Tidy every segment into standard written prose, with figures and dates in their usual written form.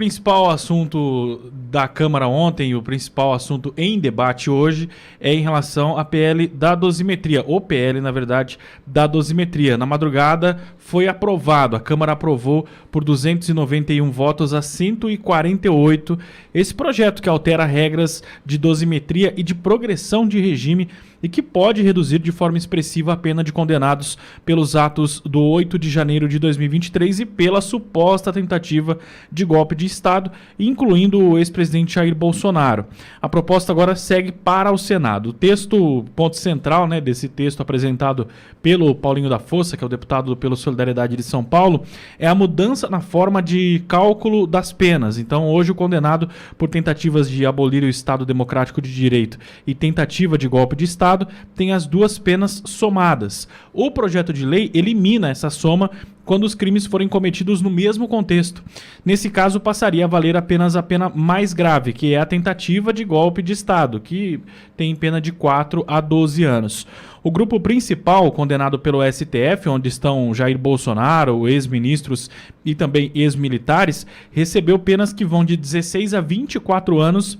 principal assunto da Câmara ontem, o principal assunto em debate hoje é em relação à PL da dosimetria, ou PL, na verdade, da dosimetria. Na madrugada foi aprovado, a Câmara aprovou por 291 votos a 148 esse projeto que altera regras de dosimetria e de progressão de regime e que pode reduzir de forma expressiva a pena de condenados pelos atos do 8 de janeiro de 2023 e pela suposta tentativa de golpe de Estado, incluindo o ex-presidente Jair Bolsonaro. A proposta agora segue para o Senado. O texto, ponto central, desse texto apresentado pelo Paulinho da Força, que é o deputado pelo Solidariedade de São Paulo, é a mudança na forma de cálculo das penas. Então, hoje o condenado por tentativas de abolir o Estado Democrático de Direito e tentativa de golpe de Estado tem as duas penas somadas. O projeto de lei elimina essa soma quando os crimes forem cometidos no mesmo contexto. Nesse caso, passaria a valer apenas a pena mais grave, que é a tentativa de golpe de Estado, que tem pena de 4 a 12 anos. O grupo principal, condenado pelo STF, onde estão Jair Bolsonaro, ex-ministros e também ex-militares, recebeu penas que vão de 16 a 24 anos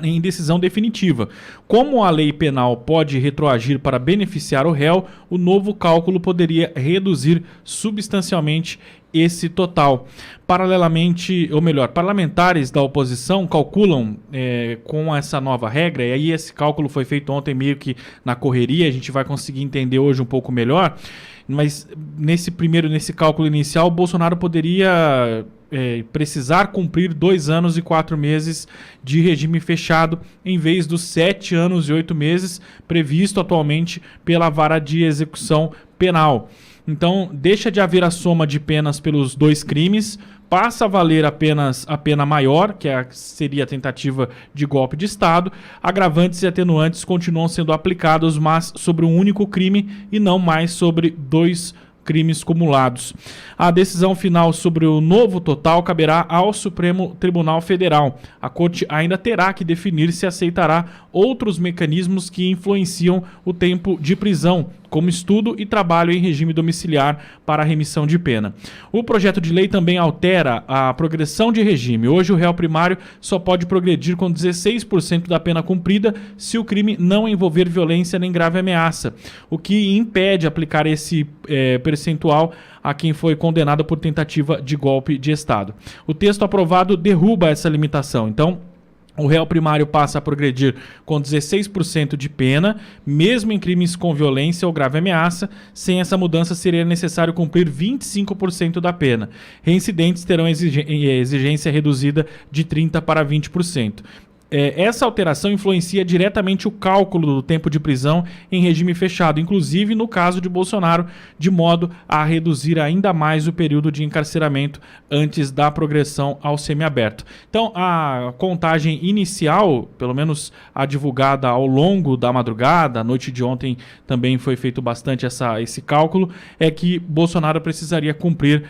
em decisão definitiva. Como a lei penal pode retroagir para beneficiar o réu, o novo cálculo poderia reduzir substancialmente esse total. Paralelamente, ou melhor, parlamentares da oposição calculam com essa nova regra, e aí esse cálculo foi feito ontem meio que na correria, a gente vai conseguir entender hoje um pouco melhor, mas nesse cálculo inicial, o Bolsonaro poderia precisar cumprir 2 anos e 4 meses de regime fechado, em vez dos 7 anos e 8 meses previsto atualmente pela vara de execução penal. Então, deixa de haver a soma de penas pelos 2 crimes, passa a valer apenas a pena maior, que seria a tentativa de golpe de Estado. Agravantes e atenuantes continuam sendo aplicados, mas sobre um único crime e não mais sobre 2 crimes cumulados. A decisão final sobre o novo total caberá ao Supremo Tribunal Federal. A Corte ainda terá que definir se aceitará outros mecanismos que influenciam o tempo de prisão, como estudo e trabalho em regime domiciliar para a remissão de pena. O projeto de lei também altera a progressão de regime. Hoje, o réu primário só pode progredir com 16% da pena cumprida se o crime não envolver violência nem grave ameaça, o que impede aplicar esse percentual a quem foi condenado por tentativa de golpe de Estado. O texto aprovado derruba essa limitação. Então, o réu primário passa a progredir com 16% de pena, mesmo em crimes com violência ou grave ameaça. Sem essa mudança, seria necessário cumprir 25% da pena. Reincidentes terão exigência reduzida de 30% para 20%. Essa alteração influencia diretamente o cálculo do tempo de prisão em regime fechado, inclusive no caso de Bolsonaro, de modo a reduzir ainda mais o período de encarceramento antes da progressão ao semiaberto. Então, a contagem inicial, pelo menos a divulgada ao longo da madrugada, a noite de ontem também foi feito bastante esse cálculo, é que Bolsonaro precisaria cumprir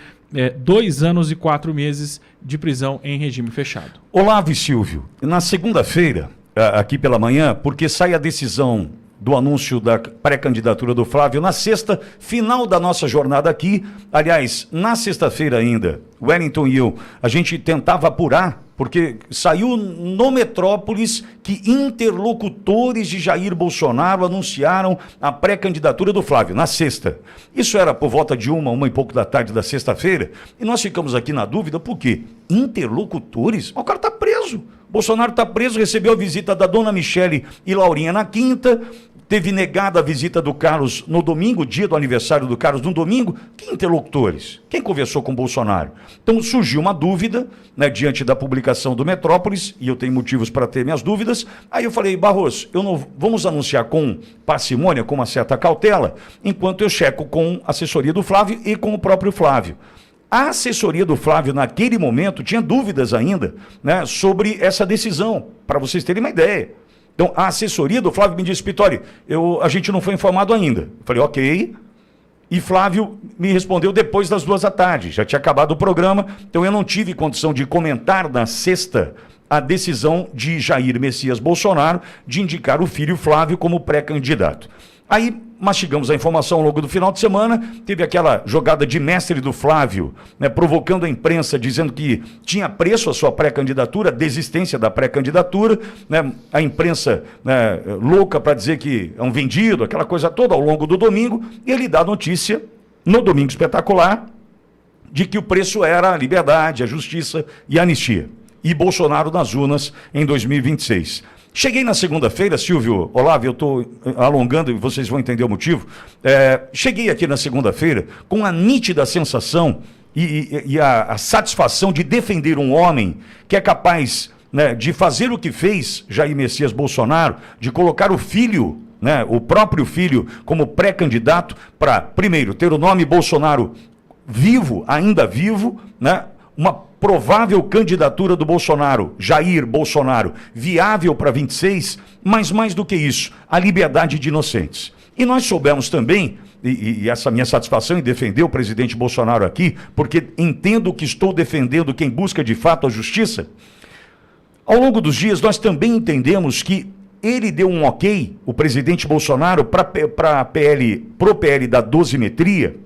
2 anos e 4 meses de prisão em regime fechado. Olavo e Silvio, na segunda-feira, aqui pela manhã, porque sai a decisão do anúncio da pré-candidatura do Flávio na sexta, final da nossa jornada aqui. Aliás, na sexta-feira ainda, Wellington e eu, a gente tentava apurar, porque saiu no Metrópolis que interlocutores de Jair Bolsonaro anunciaram a pré-candidatura do Flávio, na sexta. Isso era por volta de 1 e pouco da tarde da sexta-feira, e nós ficamos aqui na dúvida, por quê? Interlocutores? O cara está preso. Bolsonaro está preso, recebeu a visita da dona Michele e Laurinha na quinta, teve negada a visita do Carlos no domingo, dia do aniversário do Carlos no domingo. Que interlocutores? Quem conversou com o Bolsonaro? Então surgiu uma dúvida, diante da publicação do Metrópolis, e eu tenho motivos para ter minhas dúvidas. Aí eu falei, Barroso, vamos anunciar com parcimônia, com uma certa cautela, enquanto eu checo com a assessoria do Flávio e com o próprio Flávio. A assessoria do Flávio, naquele momento, tinha dúvidas ainda sobre essa decisão, para vocês terem uma ideia. Então, a assessoria do Flávio me disse, Pittori, a gente não foi informado ainda. Eu falei, ok. E Flávio me respondeu depois das 2 da tarde. Já tinha acabado o programa, então eu não tive condição de comentar na sexta a decisão de Jair Messias Bolsonaro de indicar o filho Flávio como pré-candidato. Aí mastigamos a informação ao longo do final de semana, teve aquela jogada de mestre do Flávio, né, provocando a imprensa, dizendo que tinha preço a sua pré-candidatura, desistência da pré-candidatura, né, a imprensa, né, louca para dizer que é um vendido, aquela coisa toda ao longo do domingo, e ele dá a notícia, no Domingo Espetacular, de que o preço era a liberdade, a justiça e a anistia. E Bolsonaro nas urnas em 2026. Cheguei na segunda-feira, Silvio, Olavo, eu estou alongando e vocês vão entender o motivo. Cheguei aqui na segunda-feira com a nítida sensação e a satisfação de defender um homem que é capaz, né, de fazer o que fez Jair Messias Bolsonaro, de colocar o filho, né, o próprio filho, como pré-candidato para, primeiro, ter o nome Bolsonaro vivo, ainda vivo, né, uma provável candidatura do Bolsonaro, Jair Bolsonaro, viável para 26, mas mais do que isso, a liberdade de inocentes. E nós soubemos também, e essa minha satisfação em defender o presidente Bolsonaro aqui, porque entendo que estou defendendo quem busca de fato a justiça, ao longo dos dias nós também entendemos que ele deu um ok, o presidente Bolsonaro, para pro PL da dosimetria,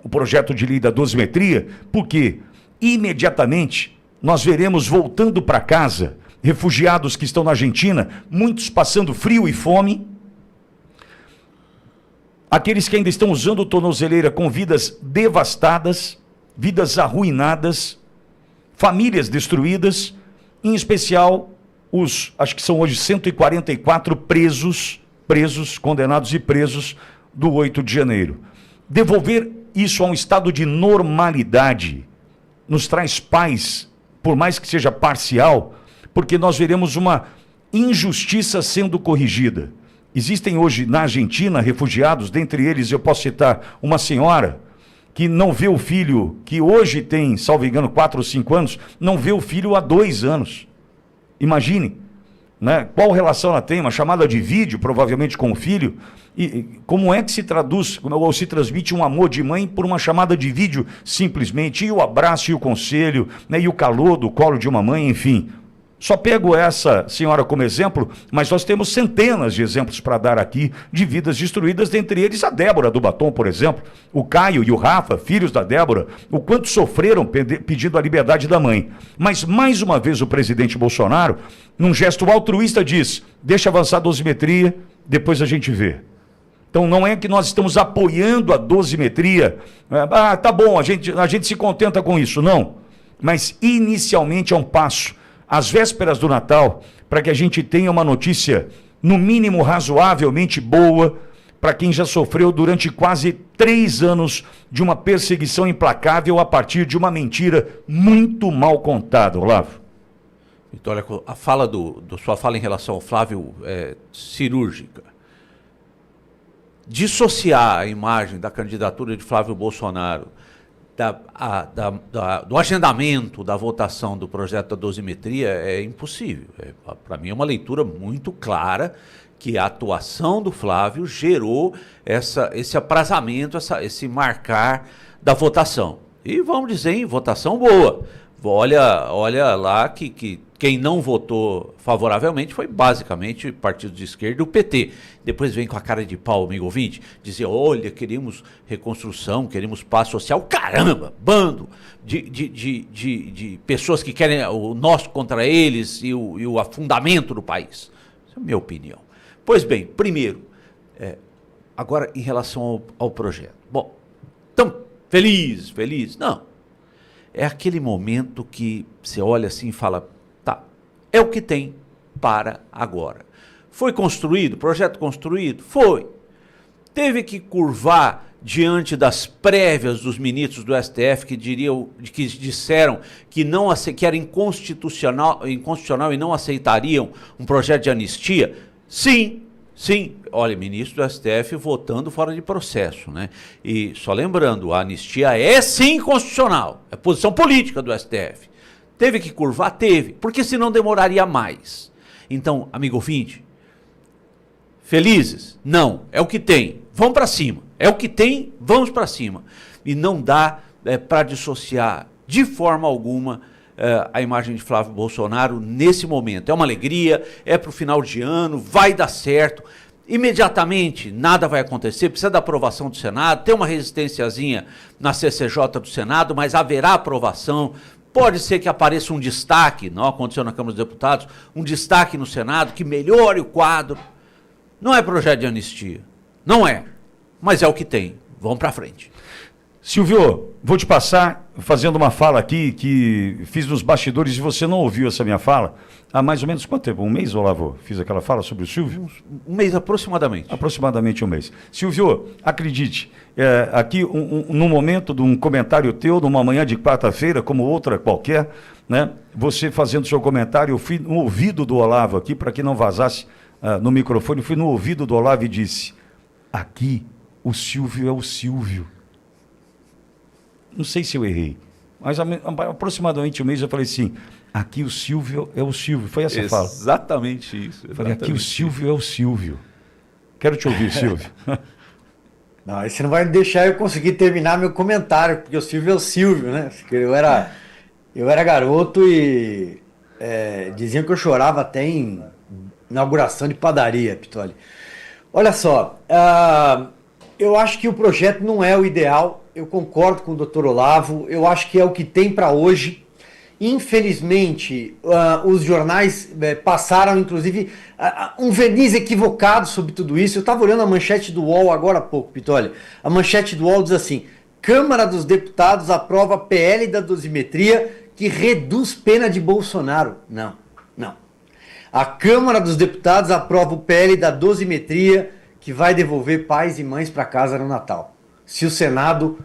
o projeto de lei da dosimetria, porque imediatamente nós veremos voltando para casa refugiados que estão na Argentina, muitos passando frio e fome, aqueles que ainda estão usando tornozeleira com vidas devastadas, vidas arruinadas, famílias destruídas, em especial acho que são hoje 144 presos, condenados e presos do 8 de janeiro. Devolver isso a um estado de normalidade nos traz paz, por mais que seja parcial, porque nós veremos uma injustiça sendo corrigida. Existem hoje na Argentina refugiados, dentre eles eu posso citar uma senhora que não vê o filho, que hoje tem, salvo engano, 4 ou 5 anos, não vê o filho há 2 anos. Imagine, né? Qual relação ela tem, uma chamada de vídeo, provavelmente com o filho, e como é que se traduz, ou se transmite um amor de mãe por uma chamada de vídeo simplesmente, e o abraço e o conselho, né? E o calor do colo de uma mãe, enfim. Só pego essa senhora como exemplo, mas nós temos centenas de exemplos para dar aqui de vidas destruídas, dentre eles a Débora do Batom, por exemplo, o Caio e o Rafa, filhos da Débora, o quanto sofreram pedindo a liberdade da mãe. Mas, mais uma vez, o presidente Bolsonaro, num gesto altruísta, diz, deixa avançar a dosimetria, depois a gente vê. Então, não é que nós estamos apoiando a dosimetria, tá bom, a gente se contenta com isso, não. Mas, inicialmente, é um passo, às vésperas do Natal, para que a gente tenha uma notícia, no mínimo razoavelmente boa, para quem já sofreu durante quase 3 anos de uma perseguição implacável a partir de uma mentira muito mal contada, Olavo. Então, olha, a fala sua fala em relação ao Flávio é cirúrgica. Dissociar a imagem da candidatura de Flávio Bolsonaro do agendamento da votação do projeto da dosimetria é impossível. Para mim é uma leitura muito clara que a atuação do Flávio gerou esse aprazamento, esse marcar da votação. E vamos dizer, em votação boa. Olha lá que quem não votou favoravelmente foi basicamente o partido de esquerda e o PT. Depois vem com a cara de pau, amigo ouvinte, dizer, olha, queremos reconstrução, queremos paz social. Caramba, bando de pessoas que querem o nosso contra eles e o afundamento do país. Essa é a minha opinião. Pois bem, primeiro, agora em relação ao projeto. Bom, tão feliz, não. É aquele momento que você olha assim e fala, tá, é o que tem para agora. Foi construído, projeto construído? Foi. Teve que curvar diante das prévias dos ministros do STF que disseram que era inconstitucional e não aceitariam um projeto de anistia? Sim. Olha, ministro do STF votando fora de processo, né? E só lembrando, a anistia é sim constitucional, é posição política do STF. Teve que curvar? Teve, porque senão demoraria mais. Então, amigo ouvinte, felizes? Não, é o que tem, vamos para cima. É o que tem, vamos para cima. E não dá para dissociar de forma alguma a imagem de Flávio Bolsonaro nesse momento. É uma alegria, é para o final de ano, vai dar certo. imediatamente nada vai acontecer, precisa da aprovação do Senado, tem uma resistênciazinha na CCJ do Senado, mas haverá aprovação. Pode ser que apareça um destaque, não aconteceu na Câmara dos Deputados, um destaque no Senado que melhore o quadro. Não é projeto de anistia, não é, mas é o que tem. Vamos para frente. Silvio, vou te passar fazendo uma fala aqui que fiz nos bastidores e você não ouviu essa minha fala. Há mais ou menos quanto tempo? Um mês, Olavo? Fiz aquela fala sobre o Silvio? Um mês aproximadamente. Aproximadamente um mês. Silvio, acredite, aqui no momento de um comentário teu, numa manhã de quarta-feira, como outra qualquer, né? Você fazendo seu comentário, eu fui no ouvido do Olavo aqui, para que não vazasse no microfone, fui no ouvido do Olavo e disse, aqui o Silvio é o Silvio. Não sei se eu errei, mas aproximadamente um mês eu falei assim, aqui o Silvio é o Silvio. Foi essa fala. Exatamente isso. Eu falei, aqui o Silvio é o Silvio. Quero te ouvir, Silvio. Não, aí você não vai deixar eu conseguir terminar meu comentário, porque o Silvio é o Silvio, né? Porque eu era garoto e diziam que eu chorava até em inauguração de padaria, Pitoli. Olha só, eu acho que o projeto não é o ideal. Eu concordo com o Dr. Olavo, eu acho que é o que tem para hoje. Infelizmente, os jornais passaram, inclusive, um verniz equivocado sobre tudo isso. Eu estava olhando a manchete do UOL agora há pouco, Pitoli. A manchete do UOL diz assim, Câmara dos Deputados aprova PL da dosimetria que reduz pena de Bolsonaro. Não. A Câmara dos Deputados aprova o PL da dosimetria que vai devolver pais e mães para casa no Natal. Se o Senado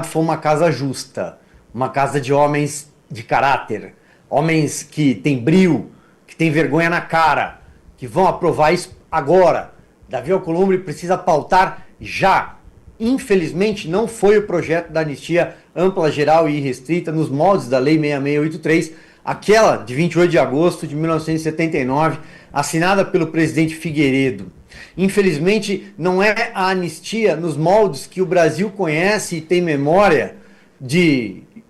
for uma casa justa, uma casa de homens de caráter, homens que têm brio, que têm vergonha na cara, que vão aprovar isso agora. Davi Alcolumbre precisa pautar já. Infelizmente, não foi o projeto da anistia ampla, geral e irrestrita nos moldes da Lei 6683, aquela de 28 de agosto de 1979, assinada pelo presidente Figueiredo. Infelizmente, não é a anistia nos moldes que o Brasil conhece e tem memória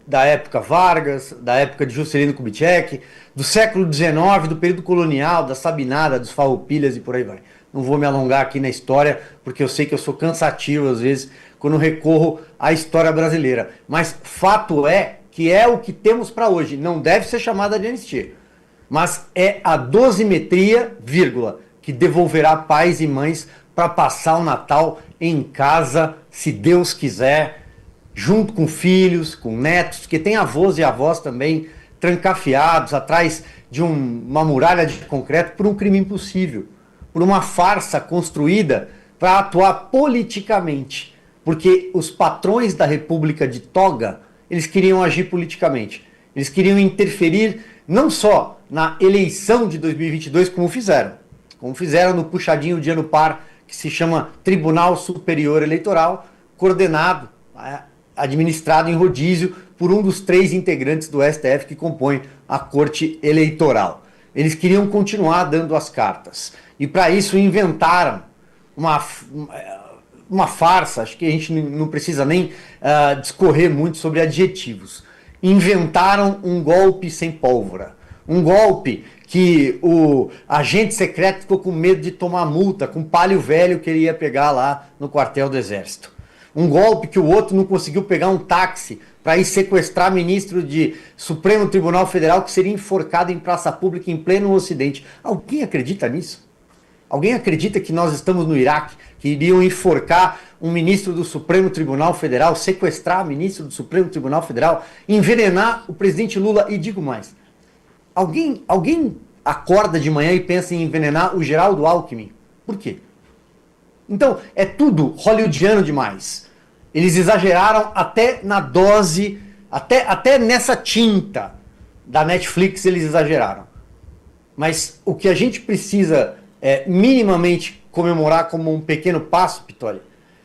da época Vargas, da época de Juscelino Kubitschek, do século XIX, do período colonial, da Sabinada, dos Farroupilhas e por aí vai. Não vou me alongar aqui na história, porque eu sei que eu sou cansativo às vezes quando recorro à história brasileira. Mas fato é que é o que temos para hoje. Não deve ser chamada de anistia, mas é a dosimetria, vírgula, que devolverá pais e mães para passar o Natal em casa, se Deus quiser, junto com filhos, com netos, que tem avós e avós também trancafiados atrás de uma muralha de concreto por um crime impossível, por uma farsa construída para atuar politicamente, porque os patrões da República de toga, eles queriam agir politicamente, eles queriam interferir não só na eleição de 2022, como fizeram no puxadinho de ano par, que se chama Tribunal Superior Eleitoral, coordenado, administrado em rodízio por um dos 3 integrantes do STF que compõem a Corte Eleitoral. Eles queriam continuar dando as cartas. E para isso inventaram uma farsa, acho que a gente não precisa nem discorrer muito sobre adjetivos. Inventaram um golpe sem pólvora. Um golpe que o agente secreto ficou com medo de tomar multa com o palio velho que ele ia pegar lá no quartel do Exército. Um golpe que o outro não conseguiu pegar um táxi para ir sequestrar ministro de Supremo Tribunal Federal que seria enforcado em praça pública em pleno Ocidente. Alguém acredita nisso? Alguém acredita que nós estamos no Iraque, que iriam enforcar um ministro do Supremo Tribunal Federal, sequestrar ministro do Supremo Tribunal Federal, envenenar o presidente Lula? E digo mais, alguém acorda de manhã e pensa em envenenar o Geraldo Alckmin? Por quê? Então, é tudo hollywoodiano demais. Eles exageraram até na dose, até nessa tinta da Netflix eles exageraram. Mas o que a gente precisa minimamente comemorar como um pequeno passo, Pitoli,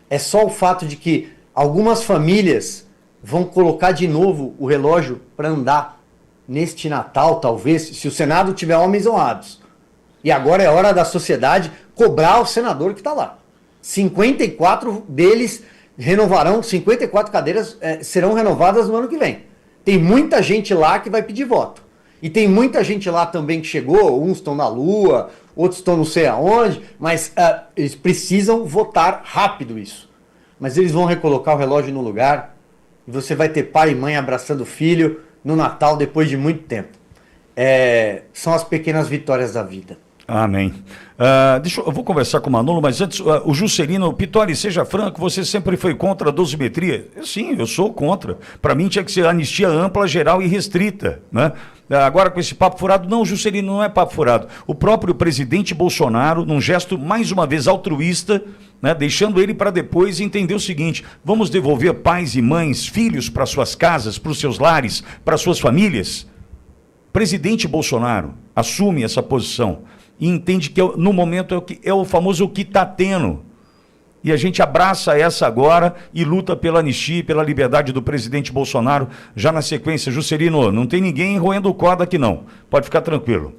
é só o fato de que algumas famílias vão colocar de novo o relógio para andar neste Natal, talvez, se o Senado tiver homens honrados. E agora é hora da sociedade cobrar o senador que está lá. 54 deles renovarão, 54 cadeiras serão renovadas no ano que vem. Tem muita gente lá que vai pedir voto. E tem muita gente lá também que chegou, uns estão na Lua, outros estão não sei aonde, mas eles precisam votar rápido isso. Mas eles vão recolocar o relógio no lugar e você vai ter pai e mãe abraçando o filho no Natal depois de muito tempo. São as pequenas vitórias da vida. Amém. Eu vou conversar com o Manolo, mas antes, o Juscelino, Pittori, seja franco, você sempre foi contra a dosimetria? Sim, eu sou contra. Para mim tinha que ser anistia ampla, geral e restrita, né? Agora com esse papo furado, não, Juscelino, não é papo furado. O próprio presidente Bolsonaro, num gesto mais uma vez altruísta, né, deixando ele para depois entender o seguinte: vamos devolver pais e mães, filhos para suas casas, para os seus lares, para suas famílias. Presidente Bolsonaro assume essa posição e entende que no momento é o famoso o que está tendo. E a gente abraça essa agora e luta pela anistia, pela liberdade do presidente Bolsonaro. Já na sequência, Juscelino, não tem ninguém roendo corda aqui não. Pode ficar tranquilo.